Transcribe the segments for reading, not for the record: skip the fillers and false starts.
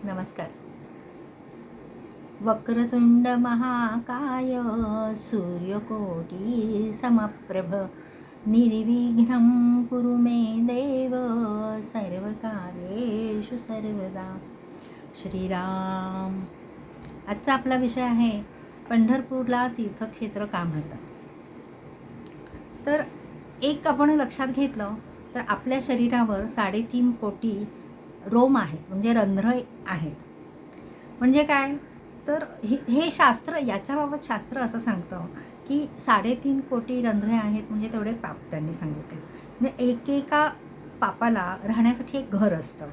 नमस्कार. वक्रतुंड महाकाय सूर्यकोटी समप्रभ निर्विघ्नं कुरु मे देव सर्वकार्येषु सर्वदा. श्रीराम. आजचा आपला विषय आहे पंढरपूरला तीर्थक्षेत्र का म्हणतात. तर एक आपण लक्षात घेतलं तर आपल्या शरीरावर 3.5 कोटी रोम आहेत, म्हणजे रंध्र आहेत. म्हणजे काय तर हे शास्त्र, याच्याबाबत शास्त्र असं सांगतं की 3.5 कोटी रंध्रे आहेत, म्हणजे तेवढे पाप त्यांनी सांगितले. म्हणजे एकेका पापाला राहण्यासाठी एक घर असतं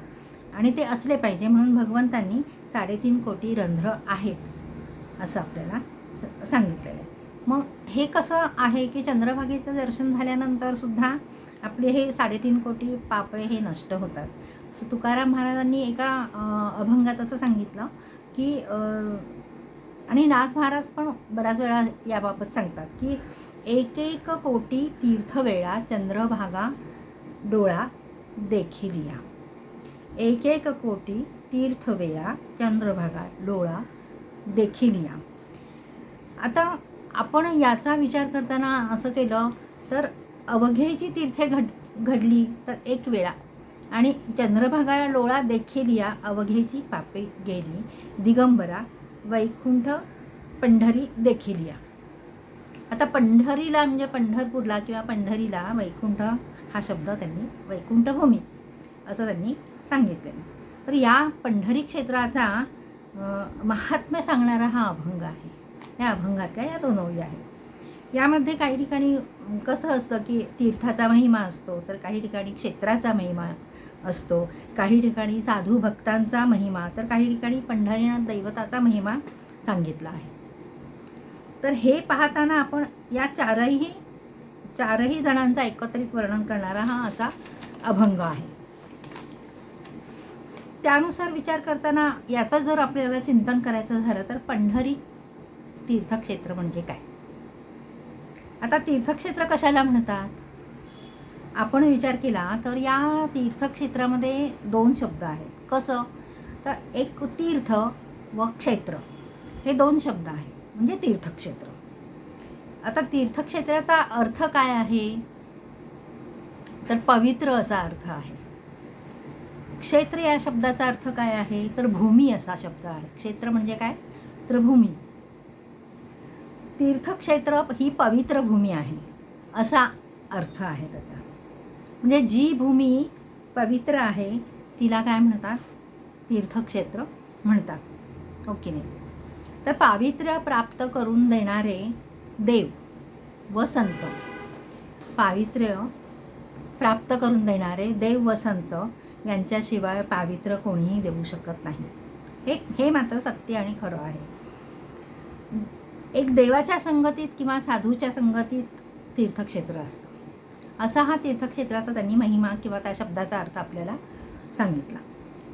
आणि ते असले पाहिजे, म्हणून भगवंतांनी 3.5 कोटी रंध्र आहेत असं आपल्याला सांगितलेलं आहे. मग हे कसं आहे की चंद्रभागेचं दर्शन झाल्यानंतर सुद्धा आपले हे 3.5 कोटी पापे हे नष्ट होतात. असं तुकाराम महाराजांनी एका अभंगात असं सांगितलं की आणि नाथ महाराज पण बऱ्याच वेळा याबाबत सांगतात की एक कोटी तीर्थवेळा चंद्रभागा डोळा देखिलिया. एक कोटी तीर्थवेळा चंद्रभागा डोळा देखिलिया. आता आपण याचा विचार करताना असं केलं तर अवघेची तीर्थे घडली तर एक वेळा, आणि चंद्रभागा डोळा देखिलिया अवघेची पापे गेली, दिगंबरा वैकुंठ पंढरी देखिलिया. आता पंढरीला म्हणजे पंढरपूरला किंवा पंढरीला वैकुंठ हा शब्द त्यांनी वैकुंठभूमी असं त्यांनी सांगितलेलं. तर या पंढरी क्षेत्राचा महात्म्य सांगणारा हा अभंग आहे. या अभंगातल्या या 2 ओळी आहेत. यामध्ये काही ठिकाणी कसं असतं की तीर्थाचा महिमा असतो, तर काही ठिकाणी क्षेत्राचा महिमा असतो, काही ठिकाणी साधू भक्तांचा महिमा, तर काही ठिकाणी पंढरीनाथ दैवताचा महिमा सांगितला आहे. तर हे पाहताना आपण या चारही जणांचा एकत्रित वर्णन करणारा हा असा अभंग आहे. त्यानुसार विचार करताना याचं जर आपल्याला चिंतन करायचं झालं तर पंढरी तीर्थक्षेत्र म्हणजे काय. आता तीर्थक्षेत्र कशाला म्हणतात आपण विचार केला तर या तीर्थक्षेत्रामध्ये 2 शब्द आहेत. कसं तर एक तीर्थ व क्षेत्र हे 2 शब्द आहेत, म्हणजे तीर्थक्षेत्र. आता तीर्थक्षेत्राचा अर्थ काय आहे तर पवित्र असा अर्थ आहे. क्षेत्र या शब्दाचा अर्थ काय आहे तर भूमी असा शब्द आहे. क्षेत्र म्हणजे काय तर भूमी. तीर्थक्षेत्र ही पवित्र भूमी आहे असा अर्थ आहे त्याचा. म्हणजे जी भूमी पवित्र आहे तिला काय म्हणतात तीर्थक्षेत्र म्हणतात, हो की नाही. तर पावित्र्य प्राप्त करून देणारे देव व संत, पावित्र्य प्राप्त करून देणारे देव व संत यांच्याशिवाय पावित्र्य कोणीही देऊ शकत नाही. हे मात्र सत्य आणि खरं आहे. एक देवाच्या संगतीत किंवा साधूच्या संगतीत तीर्थक्षेत्र असतं. असा हा तीर्थक्षेत्राचा त्यांनी महिमा किंवा त्या शब्दाचा अर्थ आपल्याला सांगितला.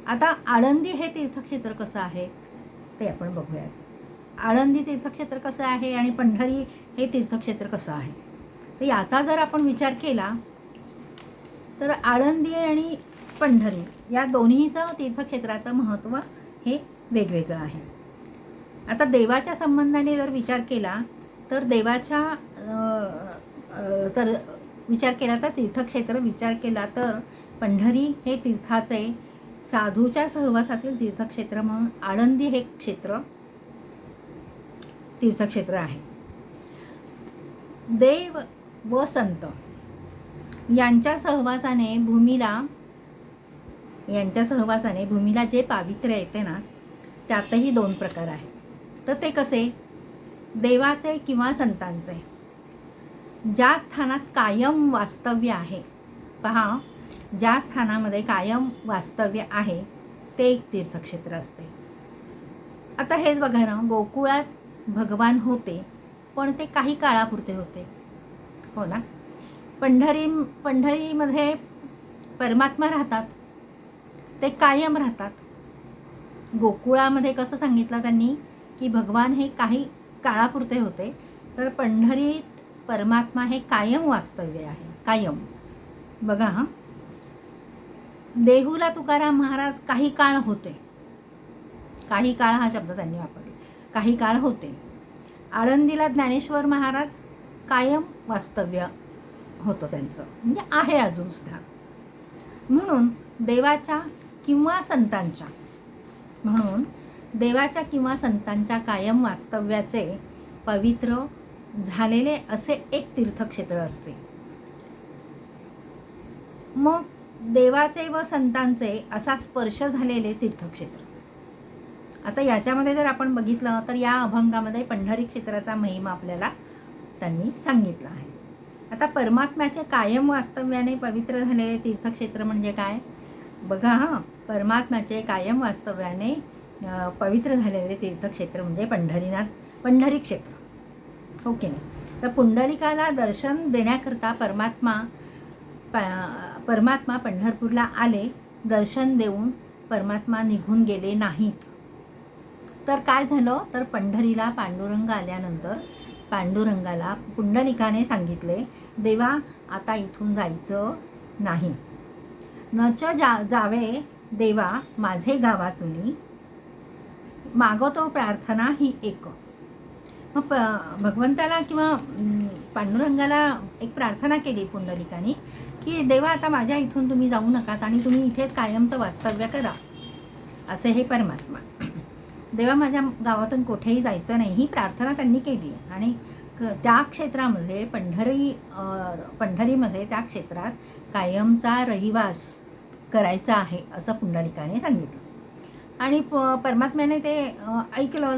आता आळंदी हे तीर्थक्षेत्र कसं आहे ते आपण बघूयात. आळंदी तीर्थक्षेत्र कसं आहे आणि पंढरी हे तीर्थक्षेत्र कसं आहे. तर याचा जर आपण विचार केला तर आळंदी आणि पंढरी या दोन्हीचं तीर्थक्षेत्राचं महत्त्व हे वेगवेगळं आहे. आता देवाच्या संबंधाने जर विचार केला तर तर तीर्थक्षेत्र विचार केला तर पंढरी हे तीर्थाचे साधूच्या सहवासातील तीर्थक्षेत्र म्हणून आळंदी हे तीर्थक्षेत्र आहे. देव व संत यांच्या सहवासाने भूमीला जे पावित्र्य येते ना त्यातही 2 प्रकार आहेत. तर ते कसे देवाचे किंवा संतांचे. ज्या स्थानात कायम वास्तव्य आहे, पहा ज्या स्थानामध्ये कायम वास्तव्य आहे ते एक तीर्थक्षेत्र असते. आता हेच बघा ना, गोकुळात भगवान होते पण ते काही काळापुरते होते, हो ना. पंढरीमध्ये परमात्मा राहतात, ते कायम राहतात. गोकुळामध्ये कसं सांगितलं त्यांनी की भगवान हे काही काळापुरते होते, तर पंढरीत परमात्मा हे कायम वास्तव्य आहे, कायम. बघा देहूला तुकाराम महाराज काही काळ होते, काही काळ हा शब्द त्यांनी वापरला, काही काळ होते. आळंदीला ज्ञानेश्वर महाराज कायम वास्तव्य होतं त्यांचं, म्हणजे आहे अजूनसुद्धा. म्हणून देवाच्या किंवा संतांच्या कायम वास्तव्याचे पवित्र झालेले असे एक तीर्थक्षेत्र असते. मग देवाचे व संतांचे असा स्पर्श झालेले तीर्थक्षेत्र. आता याच्यामध्ये जर आपण बघितलं तर या अभंगामध्ये पंढरी क्षेत्राचा महिमा आपल्याला त्यांनी सांगितला आहे. आता परमात्म्याचे कायम वास्तव्याने पवित्र झालेले तीर्थक्षेत्र म्हणजे काय बघा. परमात्म्याचे कायम वास्तव्याने पवित्र झालेले तीर्थक्षेत्र म्हणजे पंढरी क्षेत्र, हो की नाही. तर पुंडलिकाला दर्शन देण्याकरता परमात्मा पंढरपूरला आले. दर्शन देऊन परमात्मा निघून गेले नाहीत. तर काय झालं, तर पंढरीला पांडुरंग आल्यानंतर पांडुरंगाला पुंडलिकाने सांगितले, देवा आता इथून जायचं नाही. नच जावे देवा माझे गावातुनी, मागतो प्रार्थना ही एक. मग भगवंताला किंवा पांडुरंगाला एक प्रार्थना केली पुंडलिकाने की देवा आता माझ्या इथून तुम्ही जाऊ नकात आणि तुम्ही इथेच कायमचं वास्तव्य करा. असे हे परमात्मा, देवा माझ्या गावातून कुठेही जायचं नाही, ही प्रार्थना त्यांनी केली. आणि त्या क्षेत्रामध्ये पंढरीमध्ये त्या क्षेत्रात कायमचा रहिवास करायचा आहे असं पुंडलिकाने सांगितलं. आणि परमात्म्याने ते ऐकलं,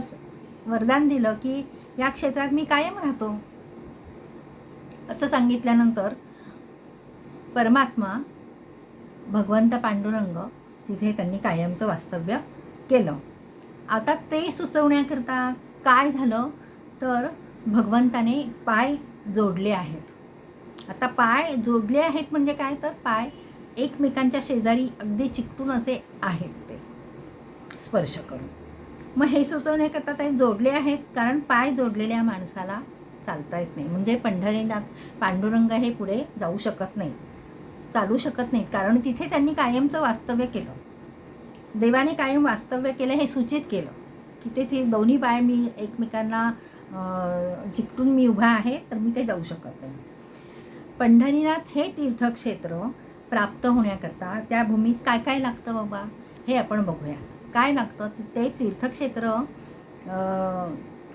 वरदान दिलं की या क्षेत्रात मी कायम राहतो. असं सांगितल्यानंतर परमात्मा भगवंत पांडुरंग तिथे त्यांनी कायमचं वास्तव्य केलं. आता ते सुचवण्याकरता काय झालं, तर भगवंताने पाय जोडले आहेत. आता पाय जोडले आहेत म्हणजे काय, तर पाय एकमेकांच्या शेजारी अगदी चिकटून असे आहेत ते स्पर्श करून. मग हे सुचवण्याकरता ते जोडले आहेत, कारण पाय जोडलेल्या माणसाला चालता येत नाही. म्हणजे पंढरीनाथ पांडुरंग हे पुढे जाऊ शकत नाहीत, चालू शकत नाहीत, कारण तिथे त्यांनी कायमचं वास्तव्य केलं. देवाने कायम वास्तव्य केलं हे सूचित केलं की ते दोन्ही पाय मी एकमेकांना चिकटून मी उभा आहे, तर मी काही जाऊ शकत नाही. पंढरीनाथ हे तीर्थक्षेत्र प्राप्त होण्याकरता त्या भूमीत काय काय लागतं बाबा हे आपण बघूया. काय लागतं ते तीर्थक्षेत्र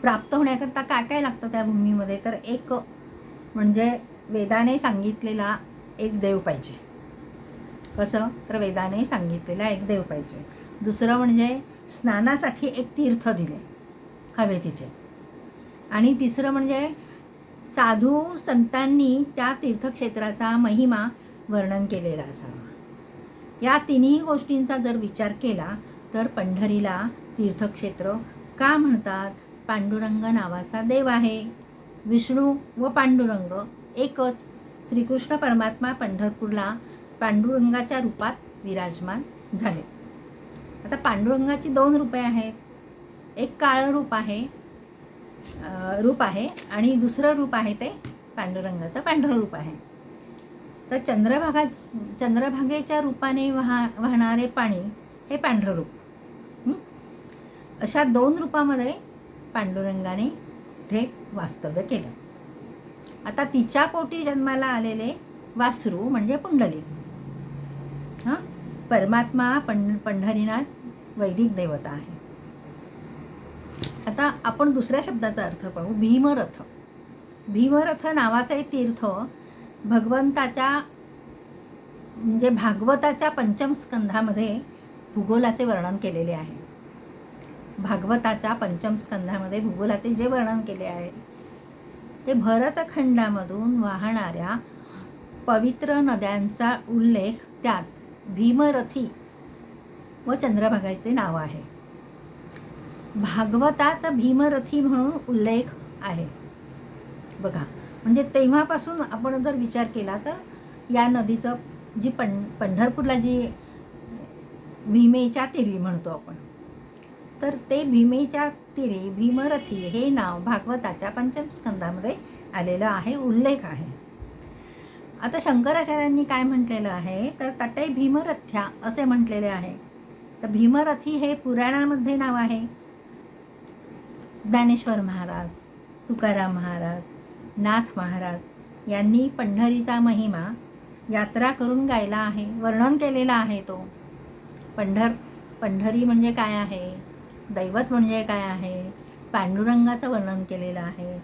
प्राप्त होण्याकरता काय काय लागतं त्या भूमीमध्ये, तर एक म्हणजे वेदाने सांगितलेला एक देव पाहिजे. कसं, तर वेदाने सांगितलेला एक देव पाहिजे. दुसरं म्हणजे स्नानासाठी एक तीर्थ दिले हवे तिथे. आणि तिसरं म्हणजे साधू संतांनी त्या तीर्थक्षेत्राचा महिमा वर्णन केलेला असावा. या तिन्ही गोष्टींचा जर विचार केला तर पंढरीला तीर्थक्षेत्र का म्हणतात. पांडुरंग नावाचा देव आहे. विष्णू व पांडुरंग एकच. श्रीकृष्ण परमात्मा पंढरपूरला पांडुरंगाच्या रूपात विराजमान झाले. आता पांडुरंगाची 2 रूपे आहेत. एक काळं रूप आहे आणि दुसरं रूप आहे ते पांडुरंगाचं पांढरं रूप आहे. तर चंद्रभागेच्या रूपाने वाहणारे पाणी हे पांढरं रूप. अशा 2 रूपामध्ये पांडुरंगाने इथे वास्तव्य केलं. आता तिच्या पोटी जन्माला आलेले वासरू म्हणजे पुंडलिक. परमात्मा पंढरीनाथ वैदिक देवता आहे. आता आपण दुसऱ्या शब्दाचा अर्थ पाहू. भीमरथ. भीमरथ नावाचे तीर्थ भगवंताच्या म्हणजे भागवताच्या 5म स्कंधामध्ये भूगोलाचे वर्णन केलेले आहे. भागवताच्या 5म स्कंधामध्ये भूगोलाचे जे वर्णन केले आहे ते भरतखंडामधून वाहणाऱ्या पवित्र नद्यांचा उल्लेख त्यात भीमरथी व चंद्रभागेचे नाव आहे. भागवतात भीमरथी म्हणून उल्लेख आहे बघा. म्हणजे तेव्हापासून आपण जर विचार केला तर या नदीचं जी पंढरपूरला जी भीमेच्या तिरी म्हणतो आपण, तर ते भीमेच्या तिरी भीमरथी हे नाव भागवताच्या 5म स्कंदामध्ये आलेलं आहे, उल्लेख आहे. आता शंकराचार्यांनी काय म्हटलेलं आहे, तर तटे भीमरथ्या असे म्हटलेले आहे. तर भीमरथी हे पुराणामध्ये नाव आहे. ज्ञानेश्वर महाराज, तुकाराम महाराज, नाथ महाराज यांनी पंढरीचा महिमा यात्रा करून गायला आहे, वर्णन केलेला आहे. तो पंढरी म्हणजे काय आहे, दैवत म्हणजे काय आहे, पांडुरंगाचं वर्णन केलेलं आहे,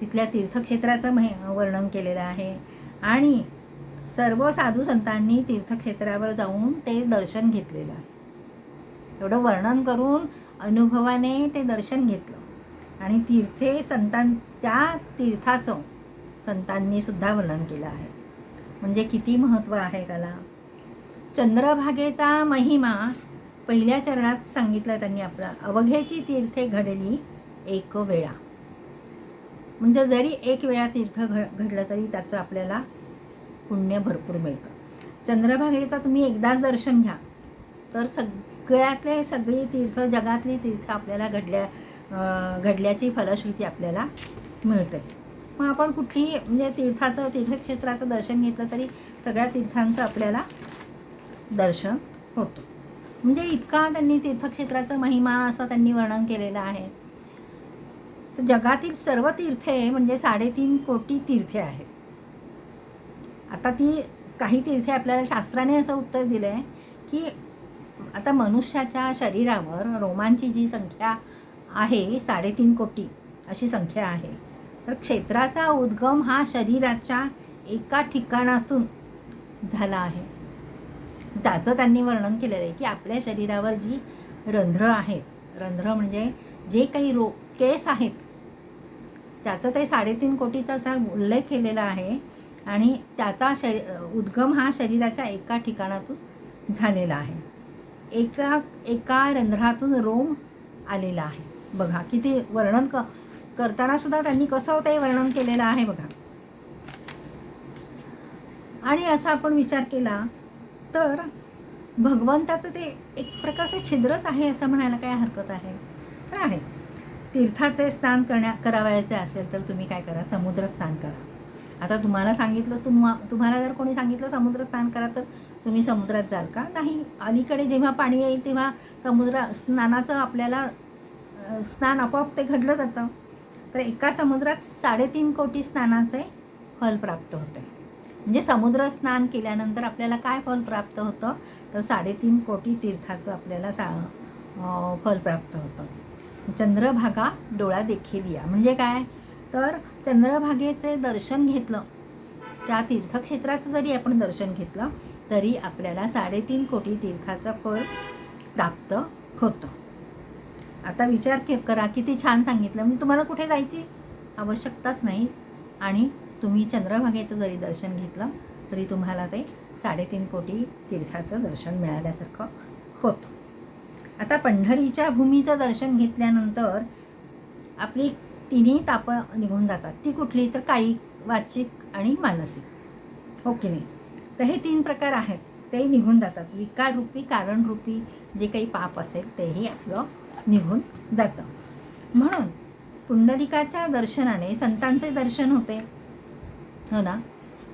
तिथल्या तीर्थक्षेत्राचं वर्णन केलेलं आहे. आणि सर्व साधू संतांनी तीर्थक्षेत्रावर जाऊन ते दर्शन घेतलेलं आहे. एवढं वर्णन करून अनुभवाने ते दर्शन घेतलं आणि त्या तीर्थाचं संतांनी सुद्धा वर्णन केलं आहे. म्हणजे किती महत्त्व आहे त्याला. चंद्रभागेचा महिमा पहिल्या चरणात सांगितला त्यांनी आपला. अवघेची तीर्थे घडली एक वेळा. म्हणजे जरी एक वेळा तीर्थ घडलं तरी त्याचं आपल्याला पुण्य भरपूर मिळतं. चंद्रभागेचा तुम्ही एकदाच दर्शन घ्या तर सगळी तीर्थ, जगातली तीर्थ आपल्याला घडल्याची फलश्रुती आपल्याला मिळते. मग आपण कुठलीही म्हणजे तीर्थक्षेत्राचं दर्शन घेतलं तरी सगळ्या तीर्थांचं आपल्याला दर्शन होतं. म्हणजे इतका त्यांनी तीर्थक्षेत्राचं महिमा असं त्यांनी वर्णन केलेलं आहे. तर जगातील सर्व तीर्थे म्हणजे 3.5 कोटी तीर्थे आहेत. आता काही तीर्थे आपल्याला शास्त्राने असं उत्तर दिलं आहे की आता मनुष्याच्या शरीरावर रोमांची जी संख्या आहे 3.5 कोटी अशी संख्या आहे. तर क्षेत्राचा उद्गम हा शरीराच्या एका ठिकाणातून झाला आहे. त्याचं त्यांनी वर्णन केलेलं आहे की आपल्या शरीरावर जी रंध्र आहेत, रंध्र म्हणजे जे काही केस आहेत त्याचं ते 3.5 कोटीचा असा उल्लेख केलेला आहे. आणि त्याचा उद्गम हा शरीराच्या एका ठिकाणातून झालेला आहे. एका रंध्रातून रोम आलेला आहे. बघा किती वर्णन करताना सुद्धा त्यांनी कसं ते वर्णन केलेलं आहे बघा. आणि असा आपण विचार केला तर भगवंताचं ते एक प्रकारचं छिद्रच आहे असं म्हणायला काय हरकत आहे. तर आहे तीर्थाचे स्नान करावयाचे असेल तर तुम्ही काय करा, समुद्र स्नान करा. आता तुम्हाला तुम्हाला जर कोणी सांगितलं समुद्र स्नान करा तर तुम्ही समुद्रात जाल का? नाही. अलीकडे जेव्हा पाणी येईल तेव्हा स्नानाचं आपल्याला स्नान आपोआप ते घडलं जातं. तर एका समुद्रात 3.5 कोटी स्नानाचे फल प्राप्त होते. म्हणजे समुद्र स्नान केल्यानंतर आपल्याला काय फल प्राप्त होतं तर 3.5 कोटी तीर्थाचं आपल्याला फल प्राप्त होतं. चंद्रभागा डोळा देखील या म्हणजे काय तर चंद्रभागेचे दर्शन घेतलं, त्या तीर्थक्षेत्राचं जरी आपण दर्शन घेतलं तरी आपल्याला 3.5 कोटी तीर्थाचं फळ प्राप्त होतं. आता विचार करा किती छान सांगितलं. म्हणजे तुम्हाला कुठे जायची आवश्यकताच नाही आणि तुम्ही चंद्रभागेचं जरी दर्शन घेतलं तरी तुम्हाला ते 3.5 कोटी तीर्थाचं दर्शन मिळाल्यासारखं होतं. आता पंढरीच्या भूमीचं दर्शन घेतल्यानंतर आपली तिन्ही तापं निघून जातात. ती कुठली तर कायिक, वाचिक आणि मानसिक, हो की नाही. तर हे 3 प्रकार आहेत ते निघून जातात. विकाररूपी, कारणरूपी जे काही पाप असेल तेही आपलं निघून जातं. म्हणून पुंडलिकाच्या दर्शनाने संतांचे दर्शन होते, हो ना.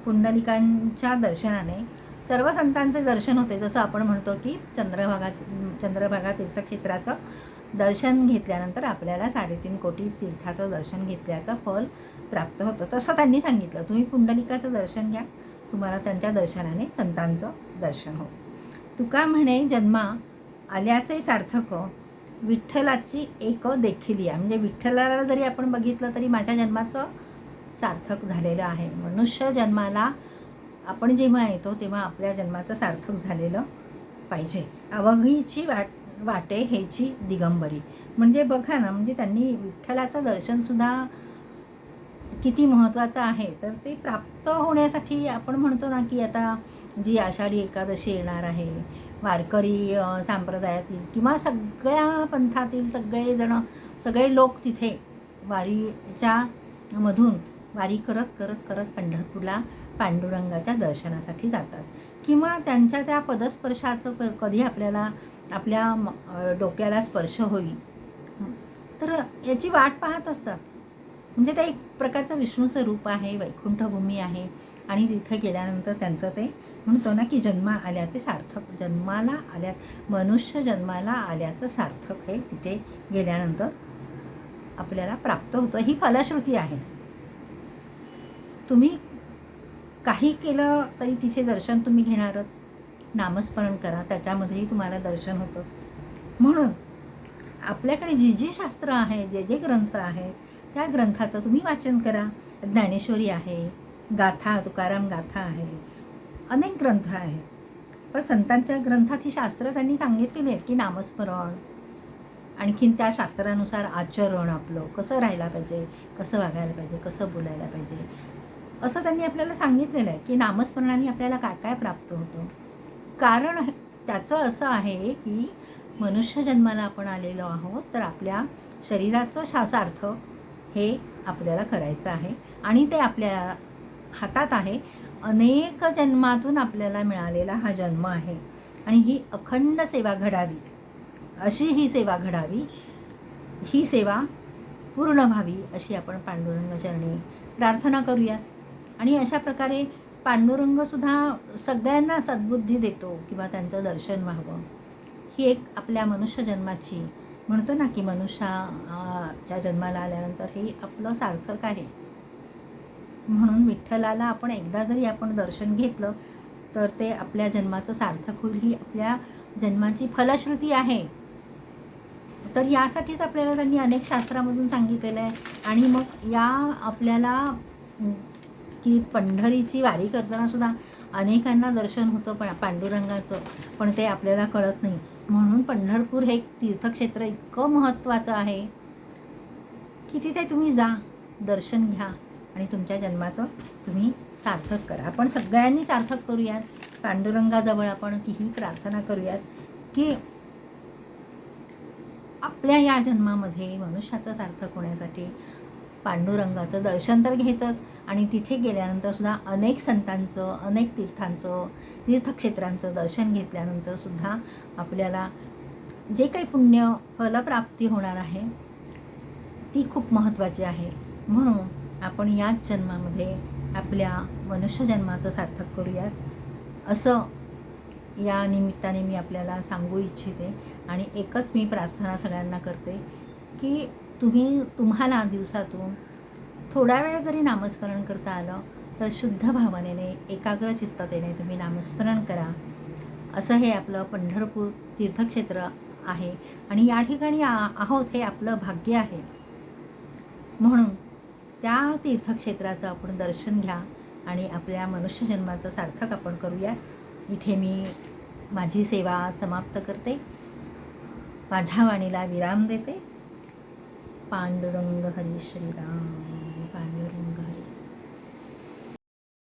पुंडलिकांच्या दर्शनाने सर्व संतांचे दर्शन होते. जसं आपण म्हणतो की चंद्रभागा तीर्थक्षेत्राचं दर्शन घेतल्यानंतर आपल्याला 3.5 कोटी तीर्थाचं दर्शन घेतल्याचं फल प्राप्त होतं. तसं त्यांनी सांगितलं तुम्ही पुंडलिकाचं दर्शन घ्या, तुम्हाला त्यांच्या दर्शनाने संतांचं दर्शन हो. तुका म्हणे जन्मा आल्याचे सार्थक, विठ्ठलाची एक देखील या. म्हणजे विठ्ठलाला जरी आपण बघितलं तरी माझ्या जन्माचं सार्थक झालेलं आहे. मनुष्य जन्माला आपण जेव्हा येतो तेव्हा आपल्या जन्माचं सार्थक झालेलं पाहिजे. अवघीची वाटे हेची दिगंबरी. म्हणजे बघा ना, म्हणजे त्यांनी विठ्ठलाचं दर्शनसुद्धा किती महत्त्वाचं आहे. तर ते प्राप्त होण्यासाठी आपण म्हणतो ना की आता जी आषाढी एकादशी येणार आहे, वारकरी संप्रदायातील किंवा सगळ्या पंथातील सगळे लोक तिथे वारीच्या मधून वारी करत पंढरपूरला पांडुरंगाच्या दर्शनासाठी जातात. किंवा त्यांच्या त्या पदस्पर्शाचं कधी आपल्याला आपल्या डोक्याला स्पर्श होईल तर याची वाट पाहत असतात. म्हणजे ते एक प्रकारचं विष्णूचं रूप आहे, वैकुंठभूमी आहे. आणि तिथं गेल्यानंतर त्यांचं ते म्हणतो ना की जन्म आल्याचे सार्थक, जन्माला आल्या मनुष्य जन्माला आल्याचं सार्थक हे तिथे गेल्यानंतर आपल्याला प्राप्त होतं. ही फलश्रुती आहे. तुम्ही काही केलं तरी तिथे दर्शन तुम्ही घेणारच. नामस्मरण करा, त्याच्यामध्येही तुम्हाला दर्शन होतंच. म्हणून आपल्याकडे जी जी शास्त्र आहे, जे जे ग्रंथ आहेत, त्या ग्रंथाचं तुम्ही वाचन करा. ज्ञानेश्वरी आहे, गाथा, तुकाराम गाथा आहे, अनेक ग्रंथ आहेत. पण संतांच्या ग्रंथात ही शास्त्र त्यांनी सांगितलेली आहेत की नामस्मरण, आणखीन त्या शास्त्रानुसार आचरण आपलं कसं राहायला पाहिजे, कसं वागायला पाहिजे, कसं बोलायला पाहिजे, असं त्यांनी आपल्याला सांगितलेलं आहे की नामस्मरणाने आपल्याला काय काय प्राप्त होतं. कारण त्याचं असं आहे की मनुष्य जन्माला आपण आलेलो आहोत, तर आपल्या शरीराचं सार्थ हे आपल्याला करायचं आहे आणि ते आपल्या हातात आहे. अनेक जन्मातून आपल्याला मिळालेला हा जन्म आहे आणि ही अखंड सेवा घडावी, अशी ही सेवा घडावी, ही सेवा पूर्ण व्हावी, अशी आपण पांडुरंग चरणी प्रार्थना करूयात. आणि अशा प्रकारे पांडुरंगसुद्धा सगळ्यांना सद्बुद्धी देतो किंवा त्यांचं दर्शन व्हावं. ही एक आपल्या मनुष्य जन्माची म्हणतो ना की मनुष्याच्या जन्माला आल्यानंतर हे आपलं सार्थक आहे. म्हणून विठ्ठलाला आपण एकदा जरी आपण दर्शन घेतलं तर ते आपल्या जन्माचं सार्थक होईल, ही आपल्या जन्माची फलश्रुती आहे. तर यासाठीच आपल्याला त्यांनी अनेक शास्त्रामधून सांगितलेलं आहे. आणि मग या आपल्याला की पंढरीची वारी करतानासुद्धा अनेकांना दर्शन होतं पण पांडुरंगाचं, पण ते आपल्याला कळत नाही. म्हणून पंढरपूर हे तीर्थक्षेत्र इतकं महत्त्वाचं आहे की तिथे तुम्ही जा, दर्शन घ्या आणि तुमच्या जन्माचं तुम्ही सार्थक करा. आपण सगळ्यांनी सार्थक करूयात. पांडुरंगाजवळ आपण तीही प्रार्थना करूयात की आपल्या या जन्मामध्ये मनुष्याचं सार्थक होण्यासाठी पांडुरंगाचं दर्शन तर घ्यायचंच, आणि तिथे गेल्यानंतरसुद्धा अनेक संतांचं, अनेक तीर्थांचं, तीर्थक्षेत्रांचं दर्शन घेतल्यानंतरसुद्धा आपल्याला जे काही पुण्य फलप्राप्ती होणार आहे ती खूप महत्त्वाची आहे. म्हणून आपण याच जन्मामध्ये आपल्या मनुष्य जन्माचं सार्थक करूयात, असं या निमित्ताने मी आपल्याला सांगू इच्छिते. आणि एकच मी प्रार्थना सगळ्यांना करते की तुम्हाला दिवसातून थोडा वेळ जरी नामस्मरण करता आलं तर शुद्ध भावनेने, एकाग्र चित्ततेने तुम्ही नामस्मरण करा. असं हे आपलं पंढरपूर तीर्थक्षेत्र आहे आणि या ठिकाणी आहोत हे आपलं भाग्य आहे. म्हणून त्या तीर्थक्षेत्राचं आपण दर्शन घ्या आणि आपल्या मनुष्य जन्माचं सार्थक आपण करूया. इथे मी माझी सेवा समाप्त करते, माझ्या वाणीला विराम देते. पांडुरंग हरी श्रीराम. पांडुरंग.